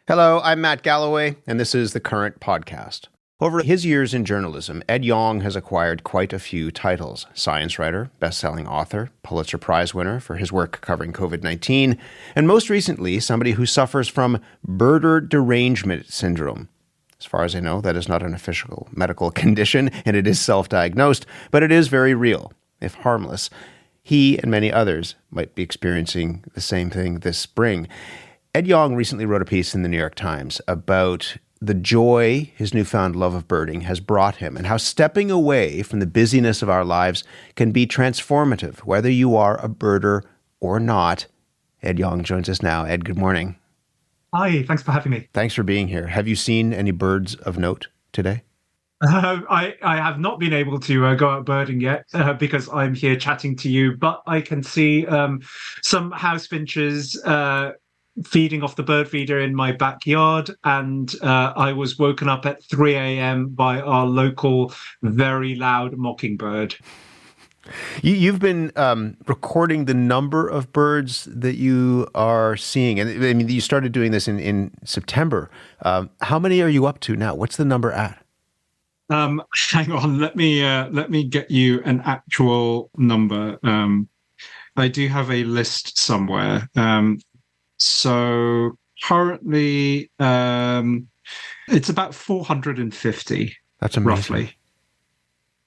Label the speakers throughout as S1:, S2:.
S1: Hello, I'm Matt Galloway, and this is the Current Podcast. Over his years in journalism, Ed Yong has acquired quite a few titles. Science writer, best-selling author, Pulitzer Prize winner for his work covering COVID-19, and most recently, somebody who suffers from birder derangement syndrome. As far as I know, that is not an official medical condition, and it is self-diagnosed, but it is very real, if harmless. He and many others might be experiencing the same thing this spring. Ed Yong recently wrote a piece in the New York Times about the joy his newfound love of birding has brought him and how stepping away from the busyness of our lives can be transformative, whether you are a birder or not. Ed Yong joins us now. Ed, good morning.
S2: Hi, thanks for having me.
S1: Thanks for being here. Have you seen any birds of note today?
S2: I have not been able to go out birding yet because I'm here chatting to you, but I can see some house finches feeding off the bird feeder in my backyard, and I was woken up at 3 a.m. by our local very loud mockingbird.
S1: You've been recording the number of birds that you are seeing, and I mean, you started doing this in September. How many are you up to now? What's the number at?
S2: Hang on, let me get you an actual number. I do have a list somewhere. So currently, it's about 450.
S1: That's amazing.
S2: Roughly.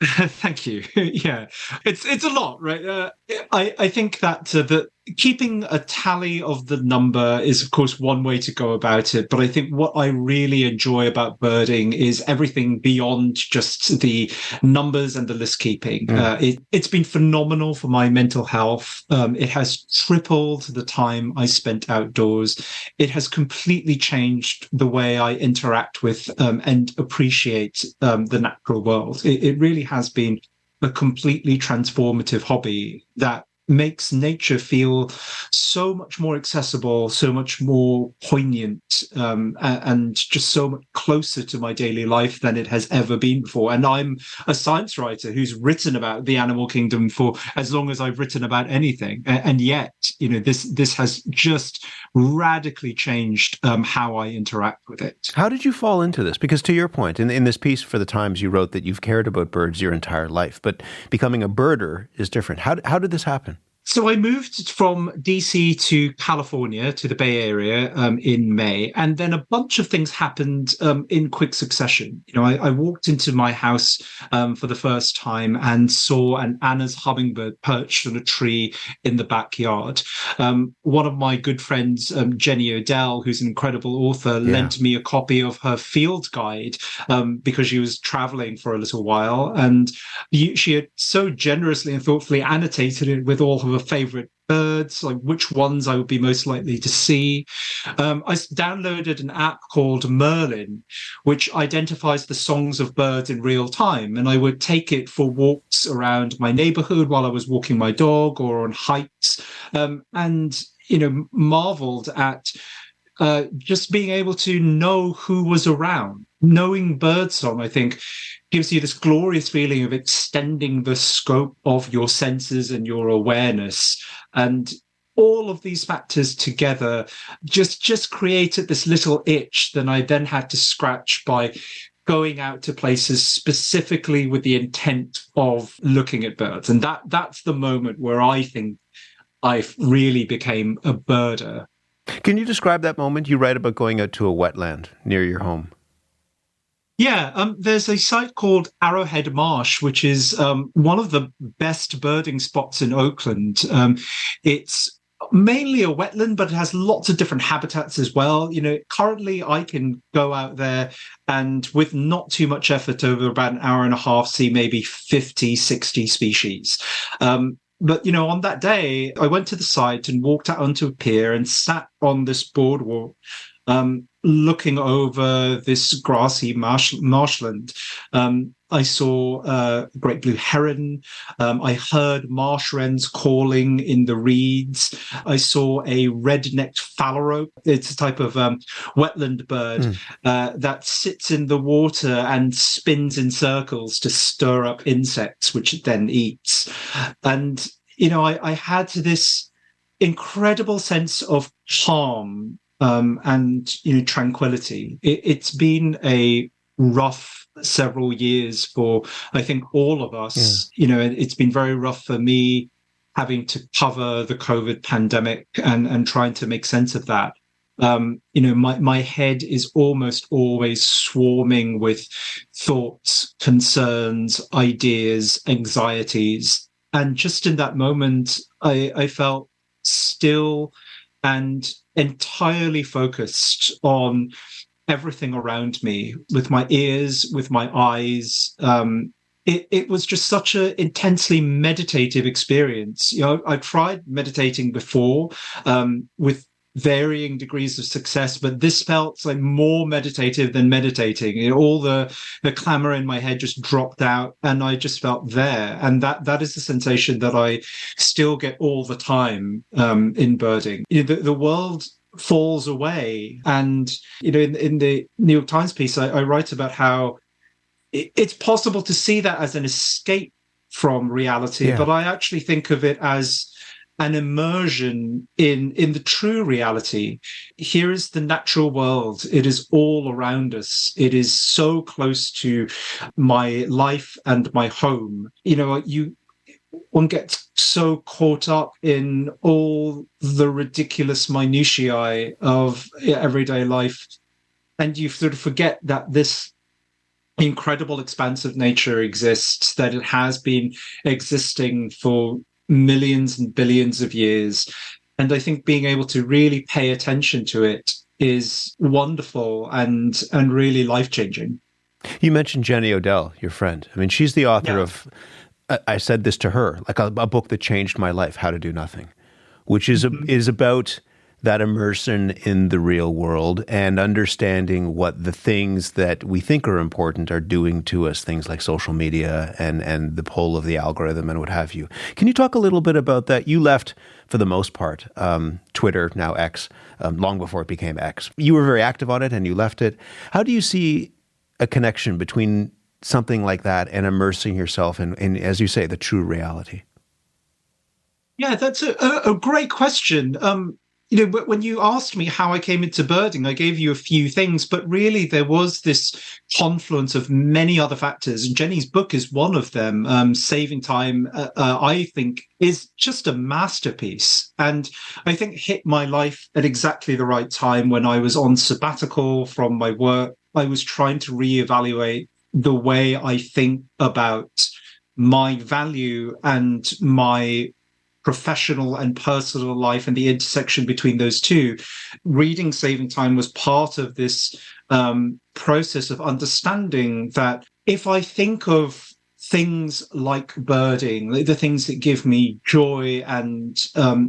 S2: Thank you. Yeah, it's a lot, right? I think that that keeping a tally of the number is, of course, one way to go about it. But I think what I really enjoy about birding is everything beyond just the numbers and the list keeping. It's been phenomenal for my mental health. It has tripled the time I spent outdoors. It has completely changed the way I interact with and appreciate the natural world. It really has been a completely transformative hobby that makes nature feel so much more accessible, so much more poignant, and just so much closer to my daily life than it has ever been before. And I'm a science writer who's written about the animal kingdom for as long as I've written about anything. And yet, this has just radically changed how I interact with it.
S1: How did you fall into this? Because to your point, in this piece for the Times, you wrote that you've cared about birds your entire life, but becoming a birder is different. How did this happen?
S2: So I moved from DC to California, to the Bay Area, in May, and then a bunch of things happened in quick succession. I walked into my house for the first time and saw an Anna's hummingbird perched on a tree in the backyard. One of my good friends, Jenny Odell, who's an incredible author, lent me a copy of her field guide because she was traveling for a little while, and she had so generously and thoughtfully annotated it with all of her favorite birds, like which ones I would be most likely to see. I downloaded an app called Merlin, which identifies the songs of birds in real time. And I would take it for walks around my neighborhood while I was walking my dog or on hikes, and marveled at just being able to know who was around. Knowing birdsong, I think, gives you this glorious feeling of extending the scope of your senses and your awareness. And all of these factors together just created this little itch that I then had to scratch by going out to places specifically with the intent of looking at birds. And that's the moment where I think I really became a birder.
S1: Can you describe that moment? You write about going out to a wetland near your home.
S2: Yeah, there's a site called Arrowhead Marsh, which is one of the best birding spots in Oakland. It's mainly a wetland, but it has lots of different habitats as well. Currently I can go out there and with not too much effort over about an hour and a half, see maybe 50, 60 species. But, on that day, I went to the site and walked out onto a pier and sat on this boardwalk, looking over this grassy marshland. I saw a great blue heron. I heard marsh wrens calling in the reeds. I saw a red-necked phalarope. It's a type of wetland bird that sits in the water and spins in circles to stir up insects, which it then eats. And, I had this incredible sense of calm and tranquility. It's been a rough several years for, I think, all of us. It's been very rough for me, having to cover the COVID pandemic and trying to make sense of that. My head is almost always swarming with thoughts, concerns, ideas, anxieties. And just in that moment, I felt still and entirely focused on everything around me, with my ears, with my eyes. It was just such an intensely meditative experience. I've tried meditating before with varying degrees of success, but this felt like more meditative than meditating. All the clamor in my head just dropped out, and I just felt there. And that is the sensation that I still get all the time in birding. The world falls away, and in the New York Times piece, I write about how it's possible to see that as an escape from reality, but I actually think of it as an immersion in the true reality. Here is the natural world. It is all around us. It is so close to my life and my home. One gets so caught up in all the ridiculous minutiae of everyday life, and you sort of forget that this incredible expanse of nature exists, that it has been existing for millions and billions of years. And I think being able to really pay attention to it is wonderful and really life-changing. You
S1: mentioned Jenny Odell, your friend. I mean, she's the author of, I said this to her, like a book that changed my life, How to Do Nothing, which is is about that immersion in the real world and understanding what the things that we think are important are doing to us, things like social media and the pull of the algorithm and what have you. Can you talk a little bit about that? You left, for the most part, Twitter, now X, long before it became X. You were very active on it and you left it. How do you see a connection between something like that and immersing yourself in, as you say, the true reality?
S2: Yeah, that's a great question. When you asked me how I came into birding, I gave you a few things, but really there was this confluence of many other factors. And Jenny's book is one of them. Saving Time, I think, is just a masterpiece. And I think hit my life at exactly the right time when I was on sabbatical from my work. I was trying to reevaluate the way I think about my value and my professional and personal life and the intersection between those two. Reading Saving Time was part of this process of understanding that if I think of things like birding, the things that give me joy and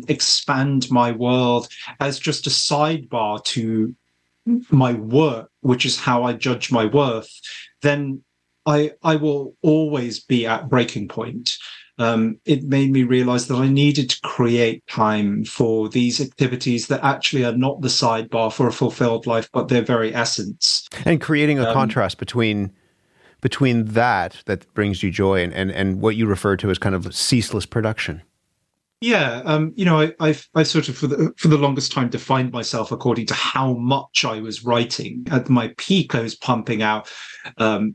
S2: expand my world, as just a sidebar to my work, which is how I judge my worth, then I will always be at breaking point. It made me realize that I needed to create time for these activities that actually are not the sidebar for a fulfilled life, but their very essence.
S1: And creating a contrast between that brings you joy and what you refer to as kind of ceaseless production.
S2: Yeah, I've sort of for the longest time defined myself according to how much I was writing. At my peak, I was pumping out 3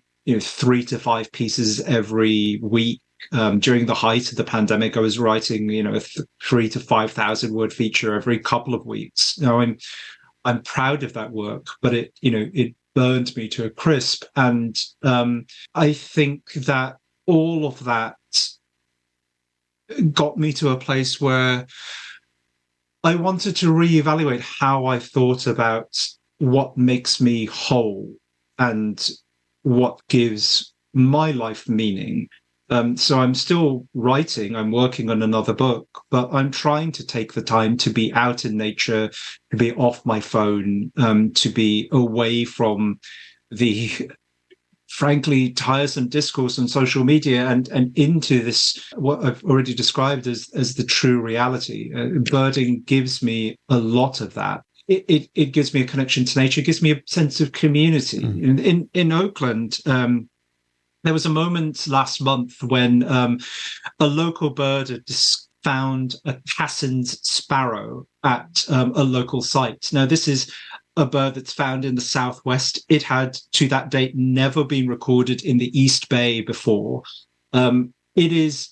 S2: to 5 pieces every week. During the height of the pandemic, I was writing, a 3,000 to 5,000 word feature every couple of weeks. Now, I'm proud of that work, but it burned me to a crisp. And I think that all of that got me to a place where I wanted to reevaluate how I thought about what makes me whole and what gives my life meaning. So I'm still writing, I'm working on another book, but I'm trying to take the time to be out in nature, to be off my phone, to be away from the frankly tiresome discourse on social media and into this, what I've already described as the true reality. Birding gives me a lot of that. It gives me a connection to nature, it gives me a sense of community. In Oakland, there was a moment last month when a local birder found a Cassin's sparrow, at a local site. Now, this is a bird that's found in the southwest. It had, to that date, never been recorded in the East Bay before. It is,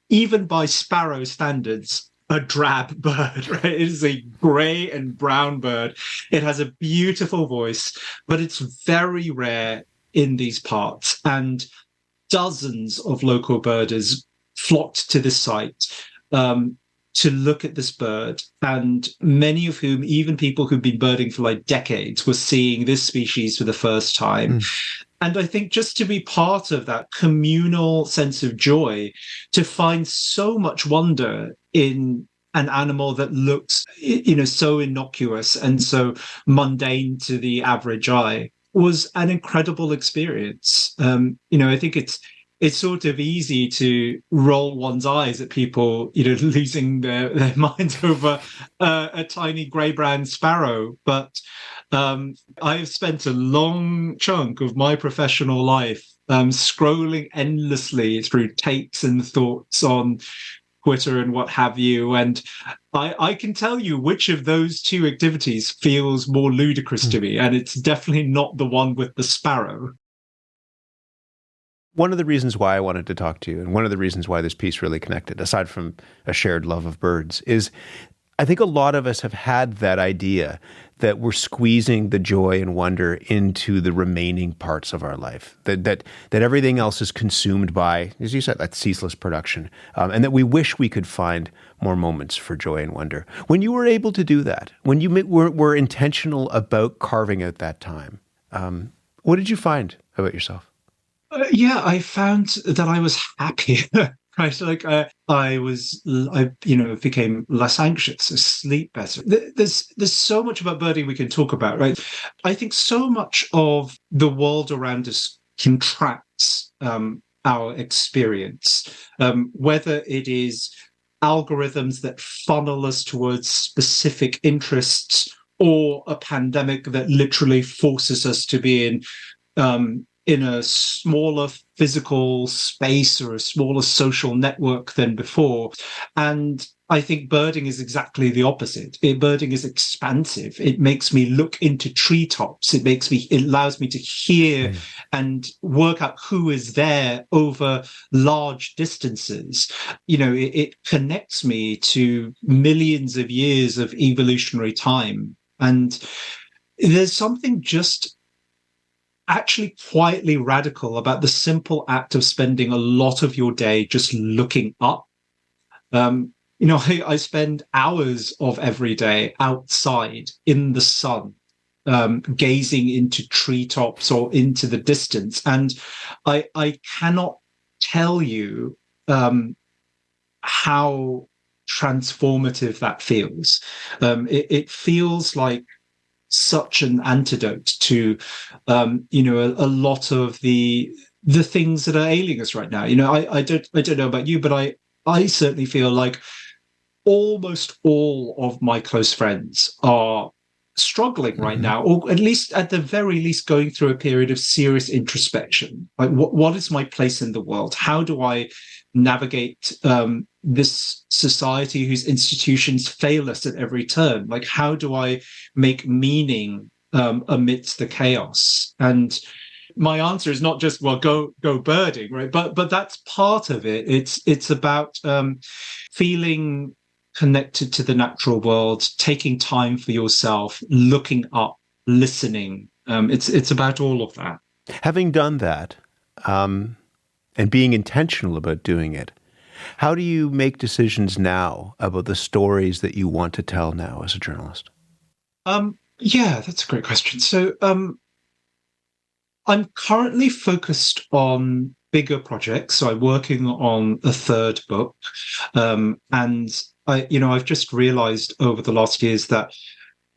S2: even by sparrow standards, a drab bird, right? It is a grey and brown bird. It has a beautiful voice, but it's very rare in these parts. And dozens of local birders flocked to this site to look at this bird, and many of whom, even people who've been birding for like decades, were seeing this species for the first time. And I think just to be part of that communal sense of joy, to find so much wonder in an animal that looks, so innocuous and so mundane to the average eye, was an incredible experience. I think it's sort of easy to roll one's eyes at people, losing their minds over a tiny grey-brown sparrow. But I've spent a long chunk of my professional life scrolling endlessly through takes and thoughts on Twitter and what have you. And I can tell you which of those two activities feels more ludicrous to me. And it's definitely not the one with the sparrow.
S1: One of the reasons why I wanted to talk to you, and one of the reasons why this piece really connected, aside from a shared love of birds, is I think a lot of us have had that idea that we're squeezing the joy and wonder into the remaining parts of our life, that everything else is consumed by, as you said, that ceaseless production, and that we wish we could find more moments for joy and wonder. When you were able to do that, when you were intentional about carving out that time, what did you find about yourself?
S2: I found that I was happier. Right, like I became less anxious, I sleep better. There's so much about birding we can talk about, right? I think so much of the world around us contracts our experience, whether it is algorithms that funnel us towards specific interests, or a pandemic that literally forces us to be in a smaller physical space or a smaller social network than before. And I think birding is exactly the opposite. Birding is expansive. It makes me look into treetops. It allows me to hear and work out who is there over large distances. It connects me to millions of years of evolutionary time. And there's something just actually quietly radical about the simple act of spending a lot of your day just looking up. I spend hours of every day outside in the sun, gazing into treetops or into the distance. And I cannot tell you how transformative that feels. It feels like such an antidote to, a lot of the things that are ailing us right now. I don't know about you, but I certainly feel like almost all of my close friends are struggling right now, or at the very least going through a period of serious introspection. Like, what is my place in the world? How do I navigate this society whose institutions fail us at every turn? Like, how do I make meaning amidst the chaos? And my answer is not just, well, go birding, right? But that's part of it. It's about feeling connected to the natural world, taking time for yourself, looking up, listening. It's about all of that.
S1: Having done that, and being intentional about doing it, how do you make decisions now about the stories that you want to tell now as a journalist?
S2: Yeah, that's a great question. So I'm currently focused on bigger projects. So I'm working on a third book. And I've just realized over the last years that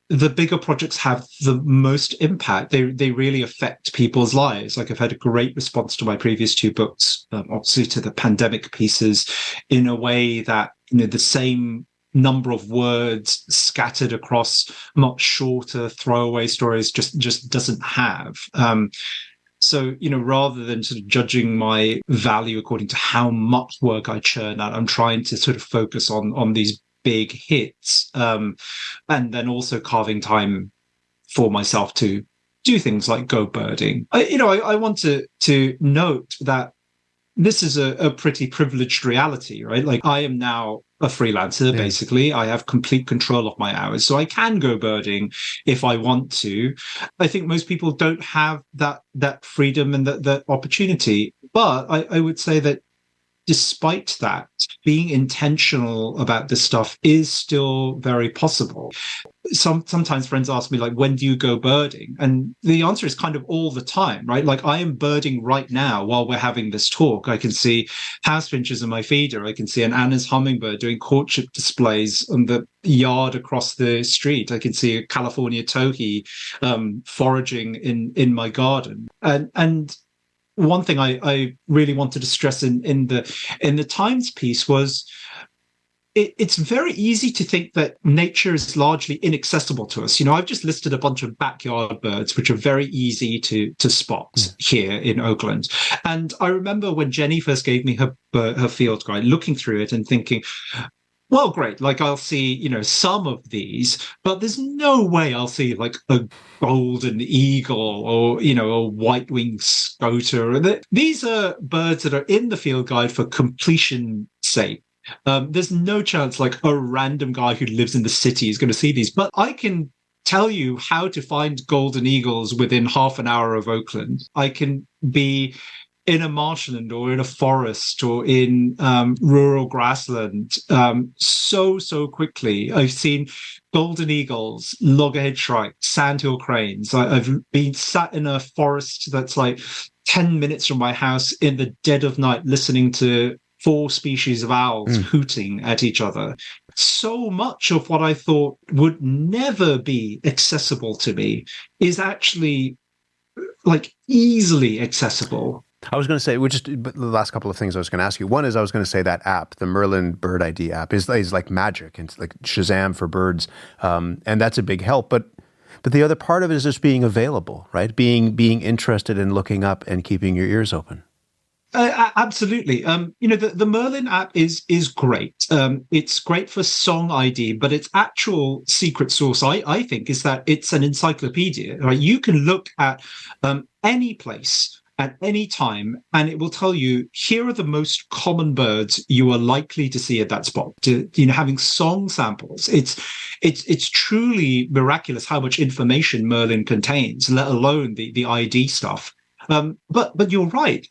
S2: the bigger projects have the most impact. They really affect people's lives. Like, I've had a great response to my previous two books, obviously to the pandemic pieces, in a way that, the same number of words scattered across much shorter throwaway stories just doesn't have. So, rather than sort of judging my value according to how much work I churn out, I'm trying to sort of focus on these big hits, and then also carving time for myself to do things like go birding. I want to note that this is a pretty privileged reality, right? Like, I am now a freelancer, basically. I have complete control of my hours, so I can go birding if I want to. I think most people don't have that freedom and that opportunity. But I would say that despite that, being intentional about this stuff is still very possible. Sometimes friends ask me, like, when do you go birding? And the answer is kind of all the time, right? Like, I am birding right now while we're having this talk. I can see house finches in my feeder. I can see an Anna's hummingbird doing courtship displays on the yard across the street. I can see a California towhee foraging in my garden. And one thing I really wanted to stress in the Times piece was it's very easy to think that nature is largely inaccessible to us. I've just listed a bunch of backyard birds, which are very easy to spot here in Oakland. And I remember when Jenny first gave me her field guide, looking through it and thinking, well, great, like, I'll see, some of these, but there's no way I'll see like a golden eagle or, a white-winged scoter. These are birds that are in the field guide for completion's sake. There's no chance like a random guy who lives in the city is going to see these, but I can tell you how to find golden eagles within half an hour of Oakland. I can be in a marshland or in a forest or in rural grassland so quickly. I've seen golden eagles, loggerhead shrikes, sandhill cranes. I've been sat in a forest that's like 10 minutes from my house in the dead of night listening to 4 species of owls hooting at each other. So much of what I thought would never be accessible to me is actually like easily accessible.
S1: I was going to say, the last couple of things I was going to ask you. One is I was going to say that app, the Merlin Bird ID app, is like magic. It's like Shazam for birds, and that's a big help. But the other part of it is just being available, right? Being interested in looking up and keeping your ears open.
S2: Absolutely. The Merlin app is great. It's great for song ID, but its actual secret sauce, I think, is that it's an encyclopedia. Right? You can look at any place at any time, and it will tell you, here are the most common birds you are likely to see at that spot. Having song samples. It's truly miraculous how much information Merlin contains, let alone the ID stuff. But you're right.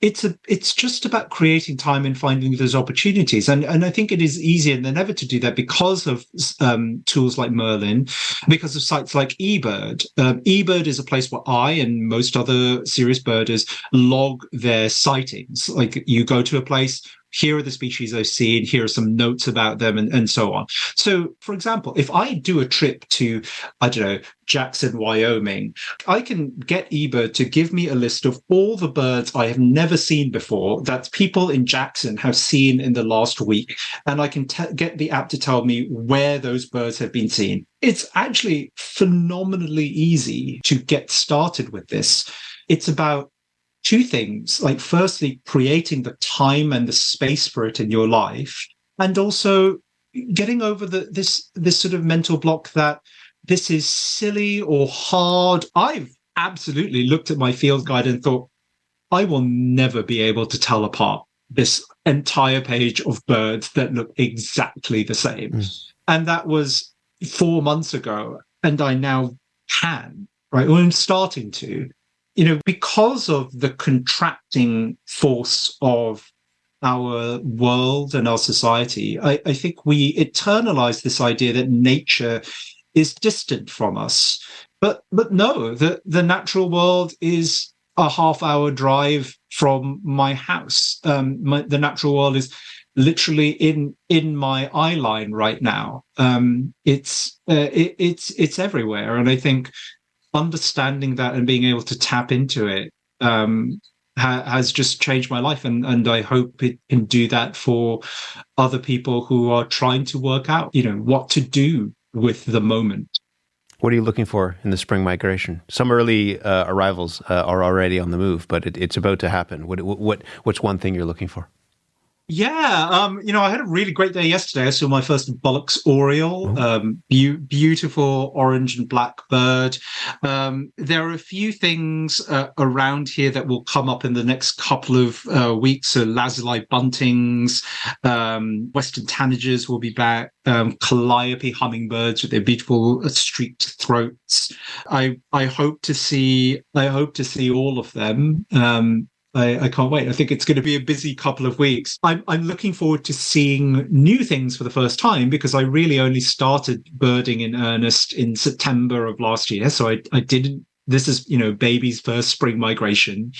S2: It's just about creating time and finding those opportunities, and I think it is easier than ever to do that because of tools like Merlin, because of sites like eBird. eBird is a place where I and most other serious birders log their sightings. Like, you go to a place, here are the species I've seen, here are some notes about them, and so on. So, for example, if I do a trip to, I don't know, Jackson, Wyoming, I can get eBird to give me a list of all the birds I have never seen before that people in Jackson have seen in the last week, and I can get the app to tell me where those birds have been seen. It's actually phenomenally easy to get started with this. It's about 2 things, like, firstly, creating the time and the space for it in your life, and also getting over this sort of mental block that this is silly or hard. I've absolutely looked at my field guide and thought, I will never be able to tell apart this entire page of birds that look exactly the same. And that was 4 months ago, and I now can, right? Well, I'm starting to. Because of the contracting force of our world and our society, I think we internalize this idea that nature is distant from us. But no, the natural world is a half-hour drive from my house. The natural world is literally in my eye line right now. It's everywhere, and I think understanding that and being able to tap into it has just changed my life, and I hope it can do that for other people who are trying to work out, what to do with the moment.
S1: What are you looking for in the spring migration? Some early arrivals are already on the move, but it's about to happen. What's one thing you're looking for?
S2: I had a really great day yesterday. I saw my first Bollocks Oriole, beautiful orange and black bird. There are a few things around here that will come up in the next couple of weeks. So lazuli buntings, western tanagers will be back. Calliope hummingbirds with their beautiful streaked throats. I hope to see all of them. I can't wait. I think it's going to be a busy couple of weeks. I'm looking forward to seeing new things for the first time because I really only started birding in earnest in September of last year. So I didn't. This is, baby's first spring migration.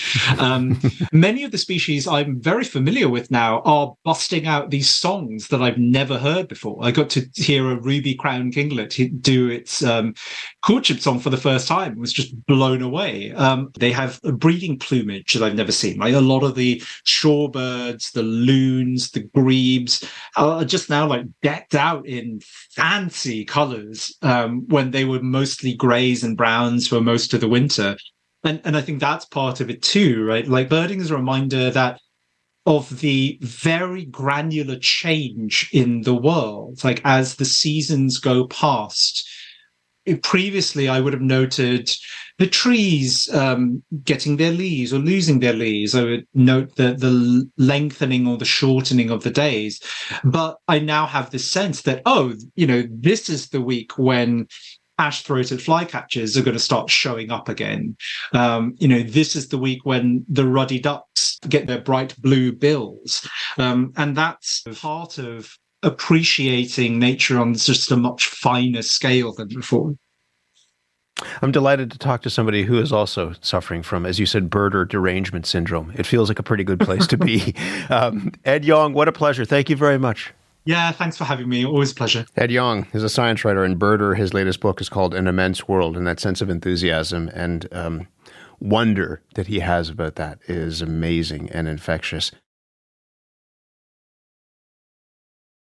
S2: Many of the species I'm very familiar with now are busting out these songs that I've never heard before. I got to hear a ruby crowned kinglet do its courtship song for the first time. I was just blown away. They have a breeding plumage that I've never seen. Like a lot of the shorebirds, the loons, the grebes are just now like decked out in fancy colors when they were mostly grays and browns for most of the winter. And I think that's part of it too, right? Like birding is a reminder that of the very granular change in the world, like as the seasons go past. Previously, I would have noted the trees getting their leaves or losing their leaves. I would note the lengthening or the shortening of the days. But I now have this sense that, this is the week when ash-throated flycatchers are going to start showing up again. This is the week when the ruddy ducks get their bright blue bills. And that's part of appreciating nature on just a much finer scale than before.
S1: I'm delighted to talk to somebody who is also suffering from, as you said, birder derangement syndrome. It feels like a pretty good place to be. Ed Yong, what a pleasure. Thank you very much.
S2: Yeah, thanks for having me. Always a pleasure.
S1: Ed Yong is a science writer and birder. His latest book is called An Immense World, and that sense of enthusiasm and wonder that he has about that is amazing and infectious.